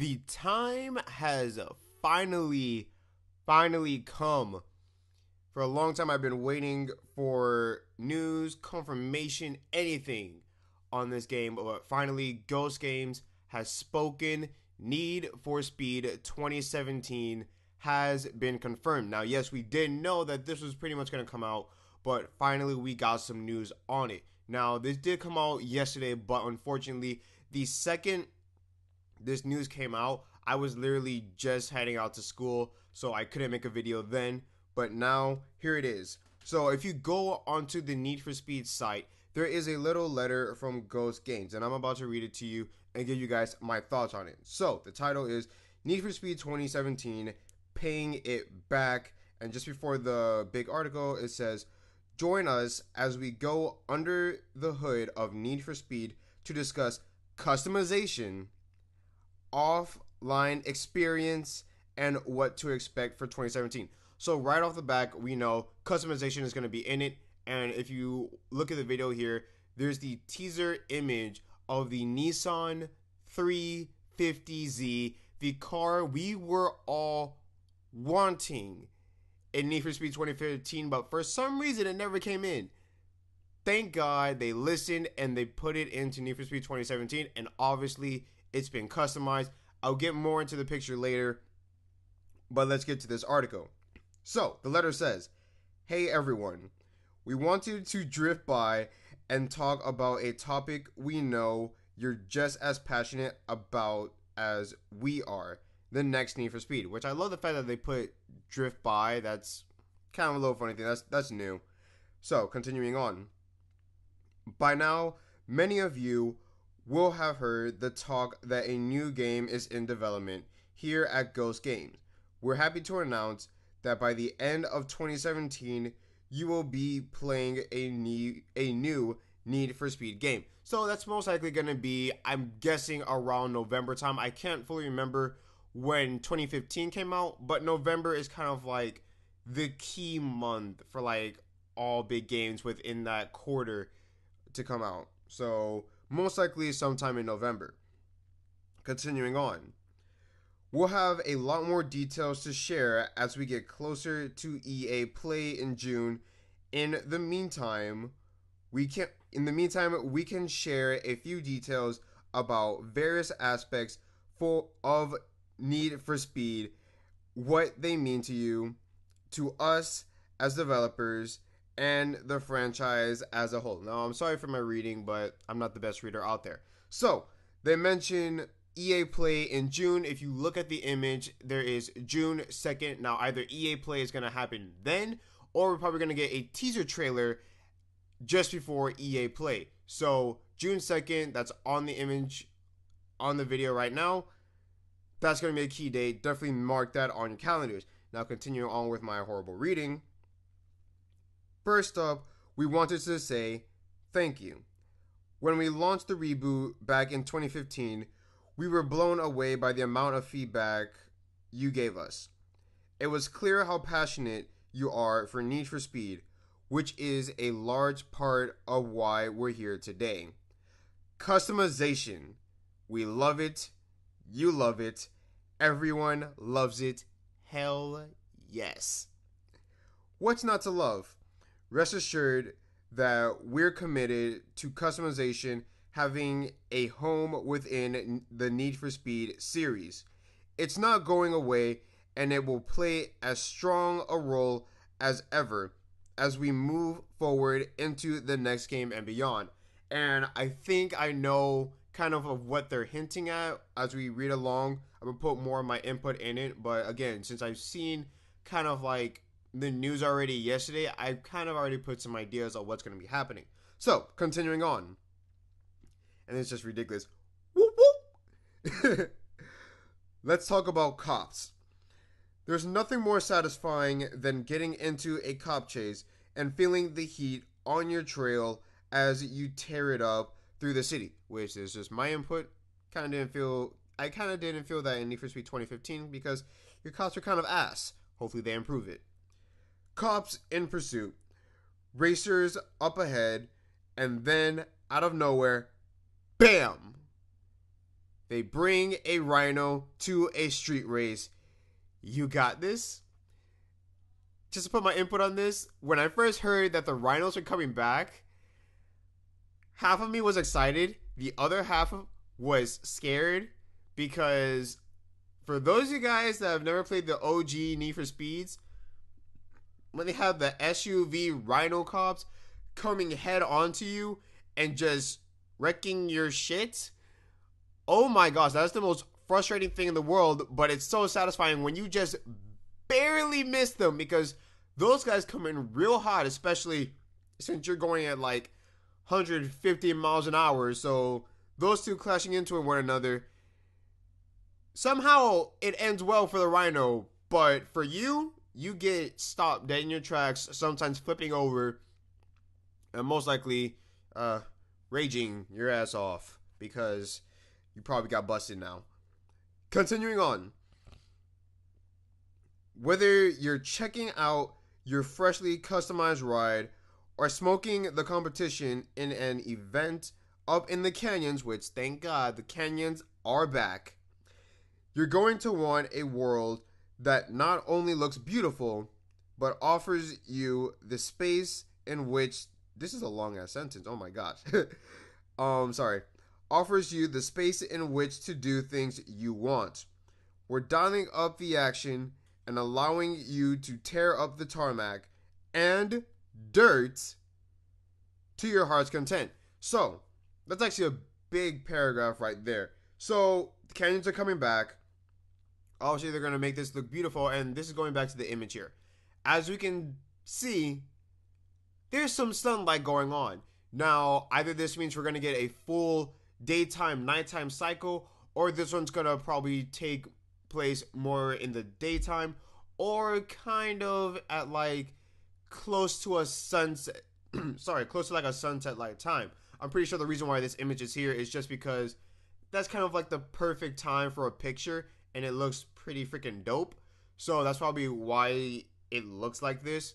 The time has finally come. For a long time, I've been waiting for news, confirmation, anything on this game. But finally, Ghost Games has spoken. Need for Speed 2017 has been confirmed. Now, yes, we did know that this was pretty much going to come out, but finally we got some news on it. Now, this did come out yesterday, but unfortunately, the second this news came out, I was literally just heading out to school, so I couldn't make a video then. But now, here it is. So if you go onto the Need for Speed site, there is a little letter from Ghost Games, and I'm about to read it to you and give you guys my thoughts on it. So the title is Need for Speed 2017, Paying It Back. And just before the big article, it says, join us as we go under the hood of Need for Speed to discuss customization, offline experience, and what to expect for 2017. So right off the back, we know customization is going to be in it. And if you look at the video here, there's the teaser image of the Nissan 350Z, the car we were all wanting in Need for Speed 2015, but for some reason it never came in. Thank God they listened and they put it into Need for Speed 2017, and obviously it's been customized. I'll get more into the picture later, but let's get to this article. So the letter says, hey everyone, we wanted to drift by and talk about a topic we know you're just as passionate about as we are, the next Need for Speed, which I love the fact that they put drift by. That's kind of a little funny thing. That's new. So continuing on. By now, many of you will have heard the talk that a new game is in development here at Ghost Games. We're happy to announce that by the end of 2017, you will be playing a new Need for Speed game. So that's most likely going to be, I'm guessing, around November time. I can't fully remember when 2015 came out, but November is kind of like the key month for like all big games within that quarter to come out. So most likely sometime in November. Continuing on. We'll have a lot more details to share as we get closer to EA Play in June. In the meantime, we can share a few details about various aspects of Need for Speed, what they mean to you, to us as developers, and the franchise as a whole. Now, I'm sorry for my reading, but I'm not the best reader out there. So, they mention EA Play in June. If you look at the image, there is June 2nd. Now, either EA Play is going to happen then, or we're probably going to get a teaser trailer just before EA Play. So, June 2nd, that's on the image, on the video right now. That's going to be a key date. Definitely mark that on your calendars. Now, continuing on with my horrible reading. First up, we wanted to say thank you. When we launched the reboot back in 2015, we were blown away by the amount of feedback you gave us. It was clear how passionate you are for Need for Speed, which is a large part of why we're here today. Customization. We love it. You love it. Everyone loves it. Hell yes. What's not to love? Rest assured that we're committed to customization having a home within the Need for Speed series. It's not going away, and it will play as strong a role as ever as we move forward into the next game and beyond. And I think I know kind of what they're hinting at as we read along. I'm going to put more of my input in it, but again, since I've seen kind of like the news already yesterday, I've kind of already put some ideas of what's going to be happening. So, continuing on. And it's just ridiculous. Whoop, whoop. Let's talk about cops. There's nothing more satisfying than getting into a cop chase and feeling the heat on your trail as you tear it up through the city, which is just my input. I kind of didn't feel that in Need for Speed 2015 because your cops are kind of ass. Hopefully they improve it. Cops in pursuit, racers up ahead, and then out of nowhere, bam! they bring a rhino to a street race. You got this? Just to put my input on this, when I first heard that the rhinos were coming back, half of me was excited. The other half was scared because for those of you guys that have never played the OG Need for Speeds, when they have the SUV rhino cops coming head onto you and just wrecking your shit, oh my gosh, that's the most frustrating thing in the world, but it's so satisfying when you just barely miss them because those guys come in real hot, especially since you're going at like 150 miles an hour. So those two clashing into one another, somehow it ends well for the rhino, but for you, you get stopped dead in your tracks, sometimes flipping over, and most likely raging your ass off because you probably got busted now. Continuing on. Whether you're checking out your freshly customized ride or smoking the competition in an event up in the canyons, which thank God the canyons are back, you're going to want a world that not only looks beautiful, but offers you the space in which, this is a long ass sentence, oh my gosh. Sorry. Offers you the space in which to do things you want. We're dialing up the action and allowing you to tear up the tarmac and dirt to your heart's content. So, that's actually a big paragraph right there. So, the canyons are coming back. Obviously, they're going to make this look beautiful, and this is going back to the image here. As we can see, there's some sunlight going on. Now, either this means we're going to get a full daytime, nighttime cycle, or this one's going to probably take place more in the daytime, or kind of at like close to a sunset, close to like a sunset like time. I'm pretty sure the reason why this image is here is just because that's kind of like the perfect time for a picture, and it looks pretty freaking dope. So that's probably why it looks like this.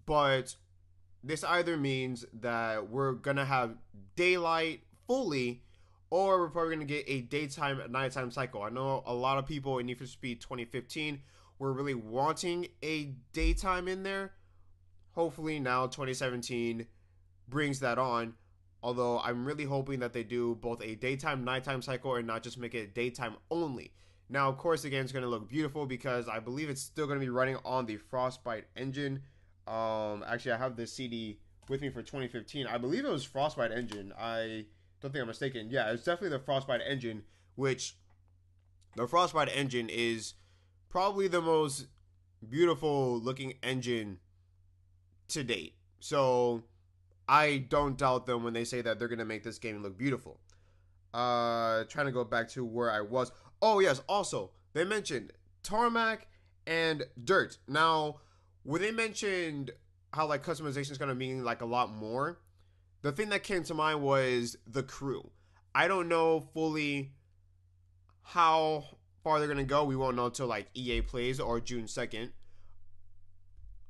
But this either means that we're gonna have daylight fully, or we're probably gonna get a daytime nighttime cycle. I know a lot of people in Need for Speed 2015 were really wanting a daytime in there. Hopefully now 2017 brings that on. Although I'm really hoping that they do both a daytime nighttime cycle and not just make it daytime only. Now, of course, the game's going to look beautiful because I believe it's still going to be running on the Frostbite engine. Actually, I have this CD with me for 2015. I believe it was Frostbite engine. I don't think I'm mistaken. Yeah, it's definitely the Frostbite engine, which the Frostbite engine is probably the most beautiful looking engine to date. So I don't doubt them when they say that they're going to make this game look beautiful. Trying to go back to where I was. Oh, yes. Also, they mentioned tarmac and dirt. Now, when they mentioned how like customization is going to mean like a lot more, the thing that came to mind was the crew. I don't know fully how far they're going to go. We won't know until like EA plays or June 2nd.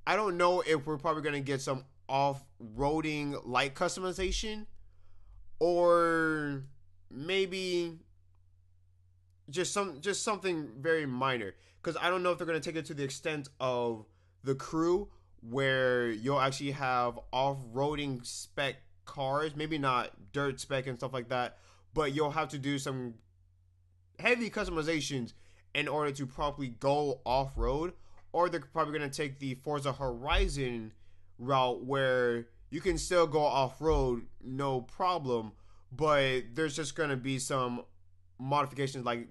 I don't know if we're probably going to get some off-roading light customization, or maybe just something very minor, because I don't know if they're going to take it to the extent of the crew where you'll actually have off-roading spec cars, maybe not dirt spec and stuff like that, but you'll have to do some heavy customizations in order to properly go off-road. Or they're probably going to take the Forza Horizon route where you can still go off-road, no problem, but there's just going to be some modifications like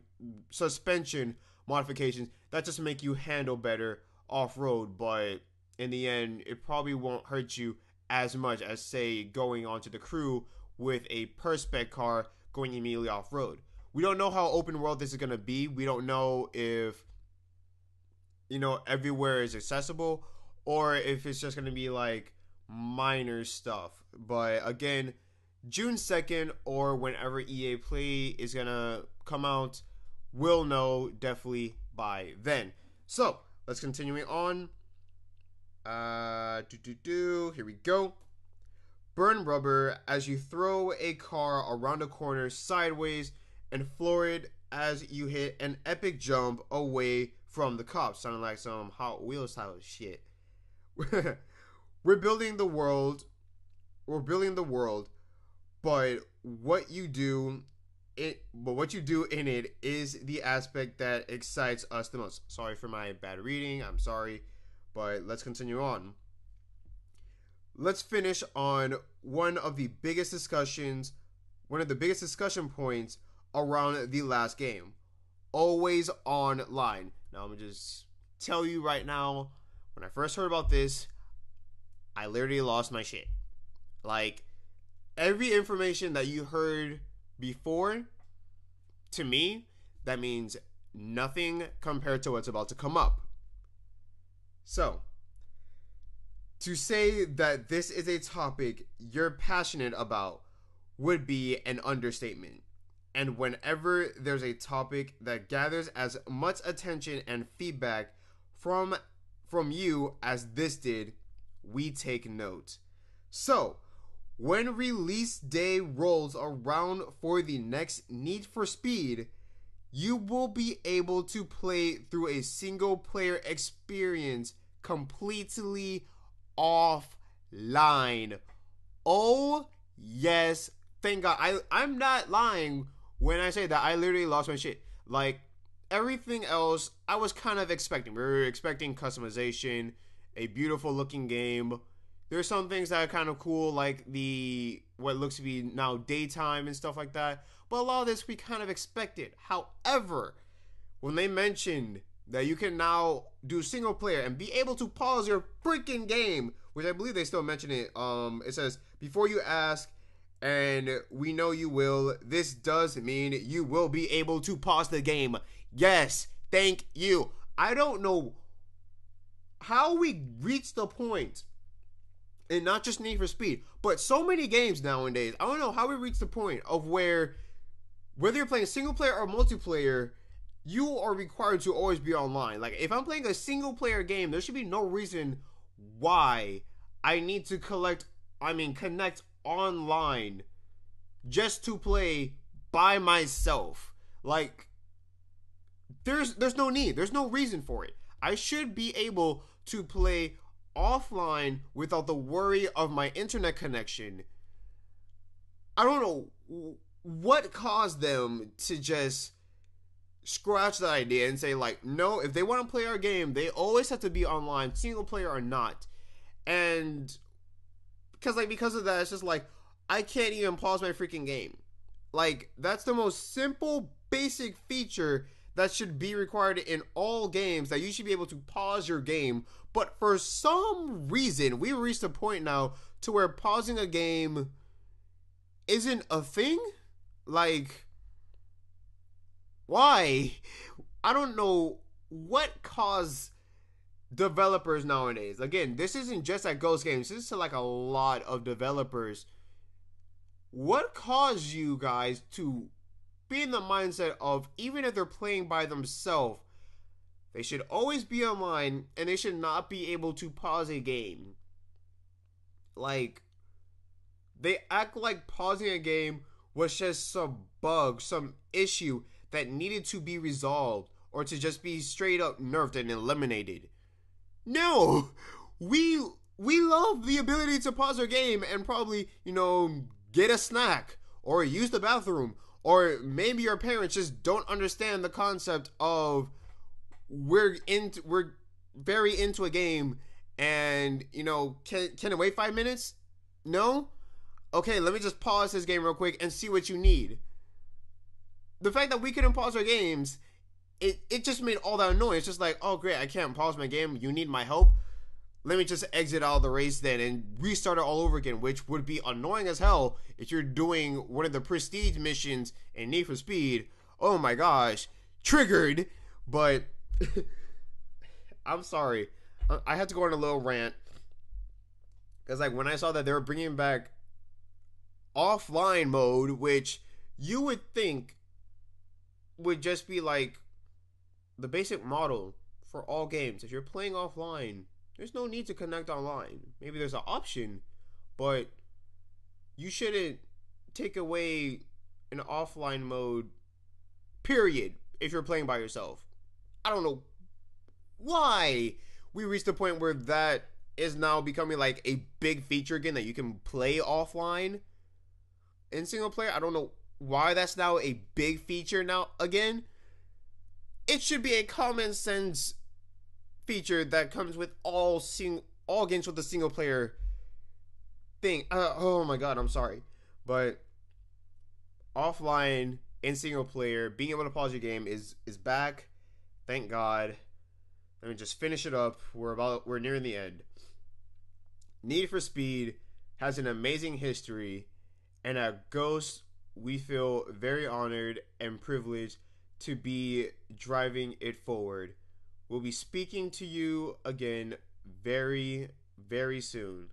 suspension modifications that just make you handle better off-road, but in the end, it probably won't hurt you as much as, say, going onto the crew with a per-spec car going immediately off-road. We don't know how open world this is going to be. We don't know if, you know, everywhere is accessible, or if it's just going to be like minor stuff. But again, June 2nd or whenever EA Play is going to come out, we'll know definitely by then. So, let's continuing on. Here we go. Burn rubber as you throw a car around a corner sideways and floor it as you hit an epic jump away from the cops, sounding like some Hot Wheels style shit. We're building the world. We're building the world, but what you do in it is the aspect that excites us the most. Sorry for my bad reading. I'm sorry, but let's continue on. Let's finish on one of the biggest discussion points around the last game. Always online. Now, I'm going to just tell you right now, when I first heard about this, I literally lost my shit. Like, every information that you heard before, to me, that means nothing compared to what's about to come up. So, to say that this is a topic you're passionate about would be an understatement. And whenever there's a topic that gathers as much attention and feedback from you as this did, we take note. So, when release day rolls around for the next Need for Speed, you will be able to play through a single player experience completely offline. Oh, yes. Thank God. I'm not lying when I say that I literally lost my shit. Like, everything else, I was kind of expecting. We were expecting customization, a beautiful looking game. There's some things that are kind of cool, like what looks to be now daytime and stuff like that. But a lot of this we kind of expected. However, when they mentioned that you can now do single player and be able to pause your freaking game, which I believe they still mention it. It says, before you ask, and we know you will, this does mean you will be able to pause the game. Yes, thank you. I don't know how we reached the point, and not just Need for Speed, but so many games nowadays. I don't know how we reached the point of where, whether you're playing single player or multiplayer, you are required to always be online. Like, if I'm playing a single player game, there should be no reason why I need to connect online just to play by myself. Like, there's no need. There's no reason for it. I should be able to play offline without the worry of my internet connection. I don't know what caused them to just scratch that idea and say, like, no, if they want to play our game, they always have to be online, single player or not. And because of that, it's just like, I can't even pause my freaking game. Like, that's the most simple, basic feature that should be required in all games, that you should be able to pause your game. But for some reason, we reached a point now to where pausing a game isn't a thing. Like, why? I don't know what caused developers nowadays. Again, this isn't just at Ghost Games. This is to like a lot of developers. What caused you guys to be in the mindset of, even if they're playing by themselves, they should always be online and they should not be able to pause a game? Like, they act like pausing a game was just some bug, some issue that needed to be resolved, or to just be straight up nerfed and eliminated. No! We love the ability to pause our game and probably, get a snack or use the bathroom, or maybe your parents just don't understand the concept of we're very into a game and, can it wait 5 minutes? No? Okay, let me just pause this game real quick and see what you need. The fact that we couldn't pause our games, it just made all that annoying. It's just like, oh great, I can't pause my game, you need my help? Let me just exit out of the race then and restart it all over again, which would be annoying as hell if you're doing one of the prestige missions in Need for Speed. Oh my gosh, triggered. But I'm sorry, I had to go on a little rant, because like when I saw that they were bringing back offline mode, which you would think would just be like the basic model for all games. If you're playing offline, there's no need to connect online. Maybe there's an option, but you shouldn't take away an offline mode Period. If you're playing by yourself. I don't know why we reached the point where that is now becoming like a big feature again, that you can play offline in single player. I don't know why that's now a big feature now again. It should be a common sense feature that comes with all games with a single player thing. Oh my god, I'm sorry, but offline in single player, being able to pause your game is back. Thank God. Let me just finish it up. We're nearing the end. Need for Speed has an amazing history, and at Ghost, we feel very honored and privileged to be driving it forward. We'll be speaking to you again very, very soon.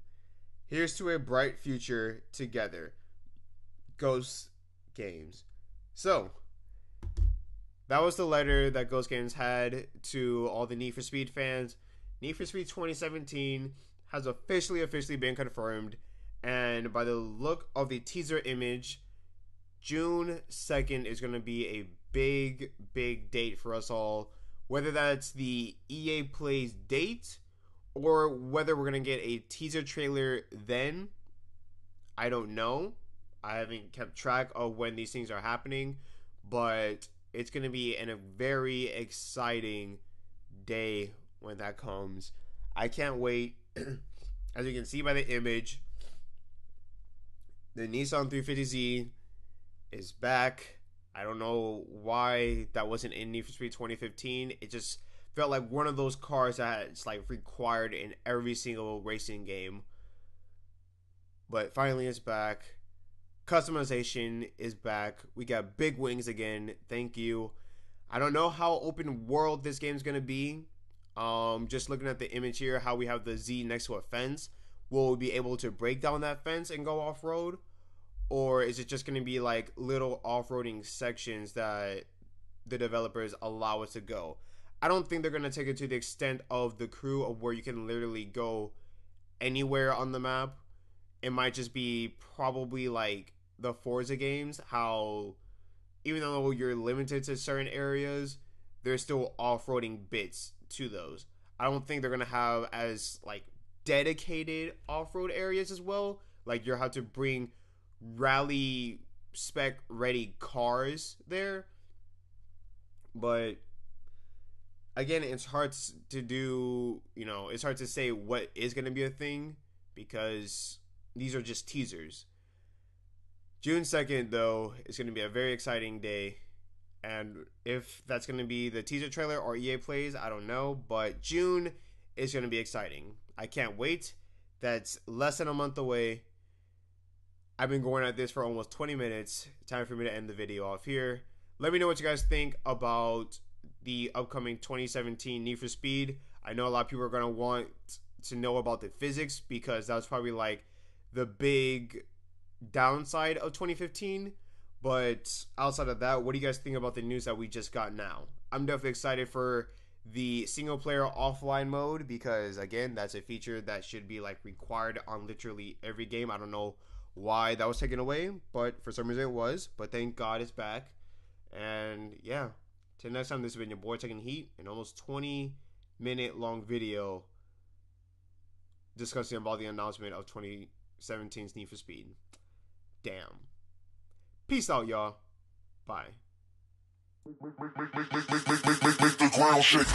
Here's to a bright future together. Ghost Games. So, that was the letter that Ghost Games had to all the Need for Speed fans. Need for Speed 2017 has officially been confirmed, and by the look of the teaser image, June 2nd is going to be a big date for us all. Whether that's the EA Plays date or whether we're going to get a teaser trailer then, I don't know. I haven't kept track of when these things are happening, but it's going to be a very exciting day when that comes. I can't wait. As you can see by the image, the Nissan 350Z is back. I don't know why that wasn't in Need for Speed 2015. It just felt like one of those cars that's like required in every single racing game. But finally it's back. Customization is back. We got big wings again. Thank you. I don't know how open world this game's gonna be. Just looking at the image here, how we have the Z next to a fence. Will we be able to break down that fence and go off-road? Or is it just gonna be like little off-roading sections that the developers allow us to go? I don't think they're gonna take it to the extent of the Crew, of where you can literally go anywhere on the map. It might just be probably like the Forza games, how even though you're limited to certain areas, there's still off-roading bits to those. I don't think they're gonna have as like dedicated off-road areas as well. Like you have to bring rally spec ready cars there. But again, it's hard to do, it's hard to say what is gonna be a thing because these are just teasers. June 2nd, though, is going to be a very exciting day. And if that's going to be the teaser trailer or EA Plays, I don't know. But June is going to be exciting. I can't wait. That's less than a month away. I've been going at this for almost 20 minutes. Time for me to end the video off here. Let me know what you guys think about the upcoming 2017 Need for Speed. I know a lot of people are going to want to know about the physics because that was probably like the big downside of 2015. But outside of that, what do you guys think about the news that we just got now? I'm definitely excited for the single player offline mode because again, that's a feature that should be like required on literally every game. I don't know why that was taken away, but for some reason it was. But thank God it's back. And yeah, till next time, this has been your boy Taking Heat, an almost 20-minute long video discussing about the announcement of 2017's Need for Speed. Damn. Peace out, y'all. Bye. Make the ground shake.